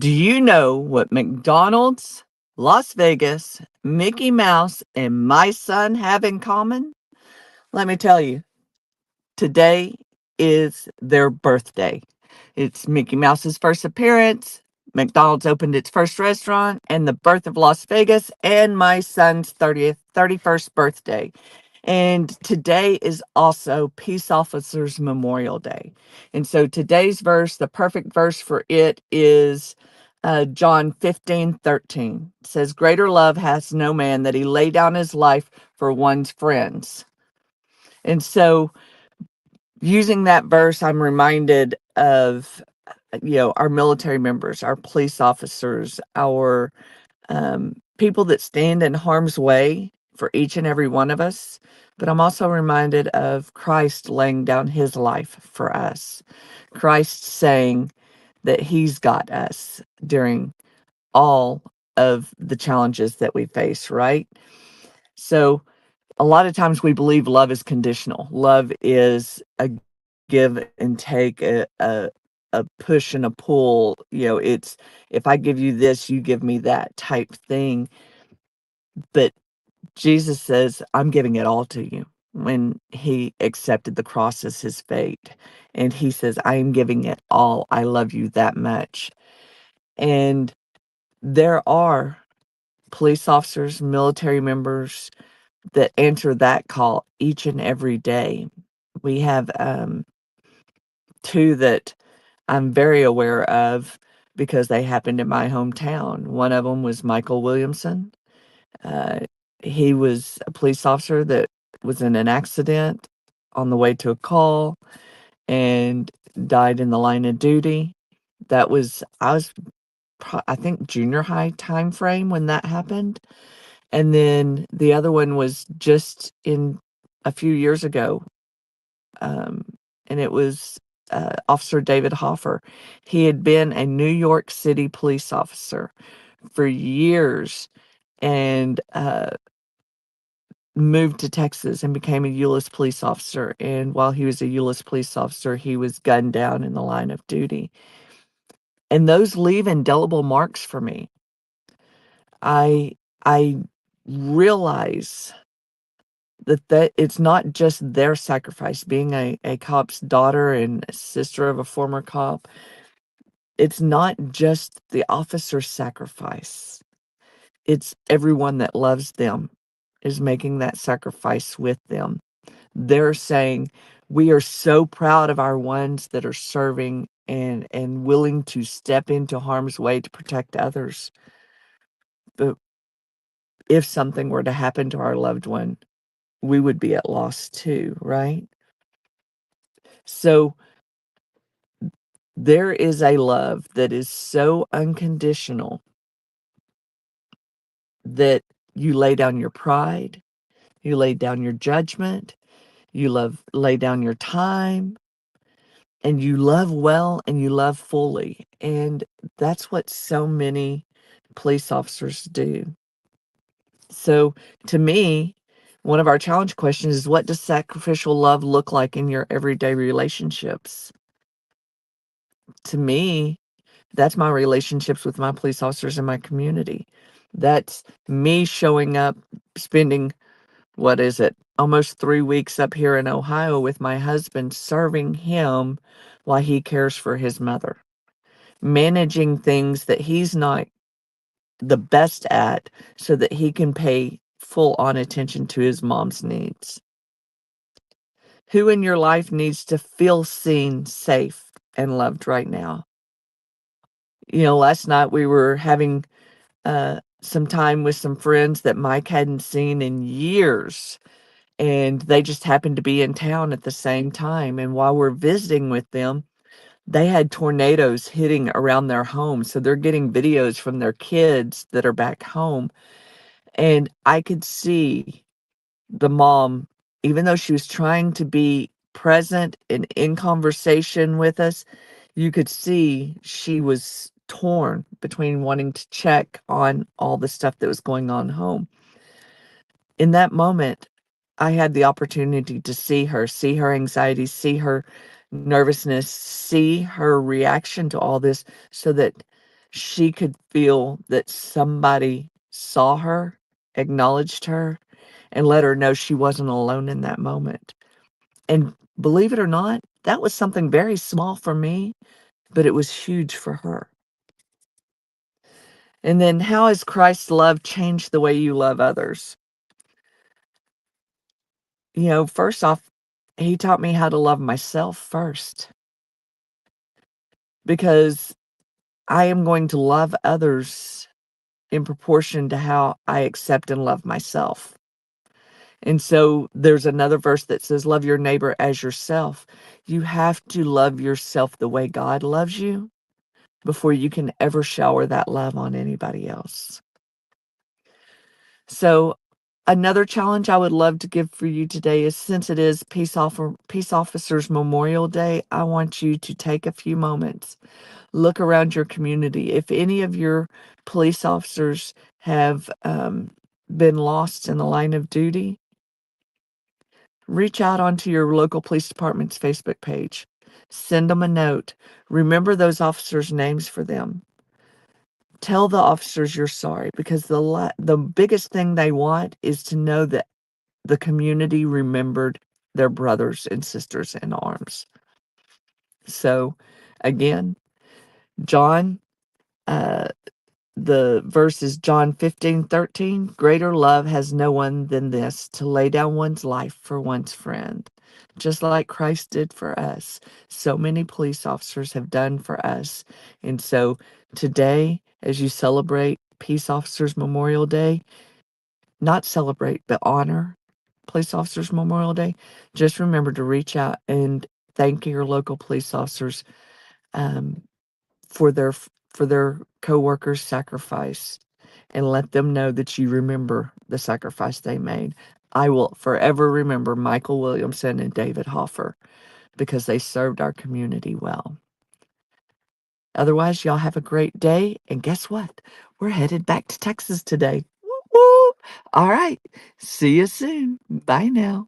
Do you know what McDonald's, Las Vegas, Mickey Mouse, and my son have in common? Let me tell you, today is their birthday. It's Mickey Mouse's first appearance, McDonald's opened its first restaurant, and the birth of Las Vegas, and my son's 31st birthday. And today is also Peace Officers Memorial Day. And so today's verse, the perfect verse for it is John 15:13. It says, "Greater love has no man that he lay down his life for one's friends." And so using that verse, I'm reminded of, our military members, our police officers, our people that stand in harm's way for each and every one of us. But I'm also reminded of Christ laying down his life for us. Christ saying that he's got us during all of the challenges that we face, right? So a lot of times we believe love is conditional. Love is a give and take, a push and a pull. It's if I give you this, you give me that type thing. But Jesus says, I'm giving it all to you when he accepted the cross as his fate. And he says, I am giving it all. I love you that much. And there are police officers, military members that answer that call each and every day. We have two that I'm very aware of because they happened in my hometown. One of them was Michael Williamson. Uh, he was a police officer that was in an accident on the way to a call and died in the line of duty. I was, I think, junior high time frame when that happened. And then the other one was just in a few years ago. Um, and it was Officer David Hoffer. He had been a New York City police officer for years and moved to Texas and became a Euless police officer. And while he was a Euless police officer, he was gunned down in the line of duty. And those leave indelible marks for me. I realize that it's not just their sacrifice, being a cop's daughter and a sister of a former cop. It's not just the officer's sacrifice. It's everyone that loves them is making that sacrifice with them. They're saying, we are so proud of our ones that are serving and willing to step into harm's way to protect others. But if something were to happen to our loved one, we would be at loss too, right? So there is a love that is so unconditional that you lay down your pride, you lay down your judgment, lay down your time, and you love well and you love fully. And that's what so many police officers do. So to me, one of our challenge questions is, what does sacrificial love look like in your everyday relationships? To me, that's my relationships with my police officers in my community. That's me showing up, spending, what is it, almost 3 weeks up here in Ohio with my husband, serving him while he cares for his mother, managing things that he's not the best at so that he can pay full on attention to his mom's needs. Who in your life needs to feel seen, safe, and loved right now? Last night we were having some time with some friends that Mike hadn't seen in years, and they just happened to be in town at the same time. And while we're visiting with them, they had tornadoes hitting around their home. So they're getting videos from their kids that are back home. And I could see the mom, even though she was trying to be present and in conversation with us, you could see she was torn between wanting to check on all the stuff that was going on home. In that moment, I had the opportunity to see her anxiety, see her nervousness, see her reaction to all this, so that she could feel that somebody saw her, acknowledged her, and let her know she wasn't alone in that moment. And believe it or not, that was something very small for me, but it was huge for her. And then how has Christ's love changed the way you love others? First off, he taught me how to love myself first, because I am going to love others in proportion to how I accept and love myself. And so there's another verse that says, love your neighbor as yourself. You have to love yourself the way God loves you before you can ever shower that love on anybody else. So another challenge I would love to give for you today is, since it is Peace Officers Memorial Day, I want you to take a few moments, look around your community. If any of your police officers have been lost in the line of duty, reach out onto your local police department's Facebook page. Send them a note. Remember those officers' names for them. Tell the officers you're sorry, because the biggest thing they want is to know that the community remembered their brothers and sisters in arms. So, again, John, uh, the verse is John 15:13. Greater love has no one than this, to lay down one's life for one's friend. Just like Christ did for us, so many police officers have done for us. And so today, as you celebrate Peace Officers Memorial Day, not celebrate, but honor Police Officers Memorial Day, just remember to reach out and thank your local police officers um, for their coworkers' sacrifice, and let them know that you remember the sacrifice they made. I will forever remember Michael Williamson and David Hoffer, because they served our community well. Otherwise, y'all have a great day, and guess what? We're headed back to Texas today. Woo woo! All right. See you soon. Bye now.